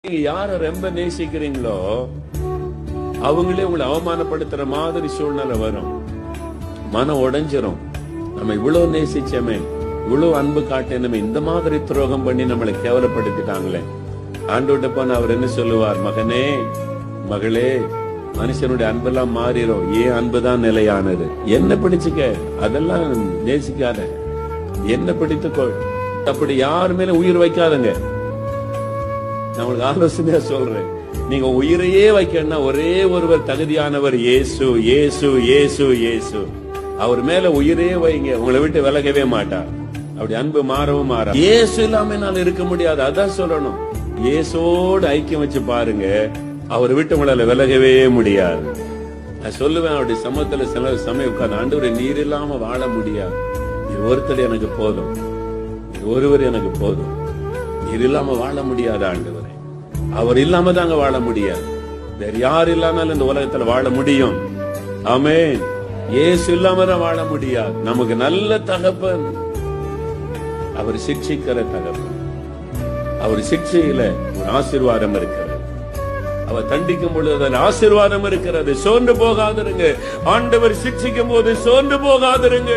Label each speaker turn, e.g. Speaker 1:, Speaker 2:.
Speaker 1: நீங்க யார ரொம்ப நேசிக்கிறீங்களோ அவங்களே உங்களை அவமானப்படுத்துற மாதிரி சூழ்நிலை வரும். மனம் உடைஞ்சிரும். நம்ம இவ்வளவு நேசிச்சமே, இவ்வளவு அன்பு காட்டினமே, இந்த மாதிரி துரோகம் பண்ணி நம்மளை கேவலப்படுத்திட்டாங்களே. ஆண்டவர்கிட்ட போன அவர் என்ன சொல்லுவார்? மகனே, மகளே, மனுஷனுடைய அன்பெல்லாம் மாறிடும், ஏன் அன்புதான் நிலையானது. என்ன பிடிச்சுக்க, அதெல்லாம் நேசிக்காத, என்ன பிடித்துக்கொள். அப்படி யாரு மேல உயிர் வைக்காதங்க. நான் உங்களுக்கு ஆலோசனையா சொல்றேன், நீங்க உயிரையே வைக்கணும்னா ஒரே ஒருவர் தகுதியானவர், இயேசு, இயேசு, இயேசு, இயேசு. அவர் மேல உயிரே வைங்க, உங்களை விட்டு விலகவே மாட்டார். அப்படி அன்பு மாறவும் மாறா. இயேசு இல்லாம என்னால இருக்க முடியாது, அதான் சொல்லணும். இயேசோடு ஐக்கியம் வச்சு பாருங்க, அவரை விட்டு உங்களால விலகவே முடியாது. நான் சொல்லுவேன், அவருடைய சமூகத்துல சில சமயம் உட்கார்ந்து, ஆண்டவரே நீர் இல்லாம வாழ முடியாது, நீர் ஒருத்தர் எனக்கு போதும், நீர் ஒருவர் எனக்கு போதும், நீர் இல்லாம வாழ முடியாது ஆண்டவரே. அவர் இல்லாம தாங்க வாழ முடியாது. வேற யார் இல்லாமல் இந்த உலகத்துல வாழ முடியும்? ஆமென். இயேசு இல்லாம தான் வாழ முடியாது. நமக்கு நல்ல தகப்பன், அவர் சிக்ஷிக்கிற தகப்பன். அவர் சிக்ஷையில ஒரு ஆசீர்வாதம் இருக்கிறது, அவர் தண்டிக்கும் பொழுது அதில் ஆசீர்வாதம் இருக்கிறது. சோர்ந்து போகாதிருங்க. ஆண்டவர் சிக்ஷிக்கும் போது சோர்ந்து போகாதிருங்க.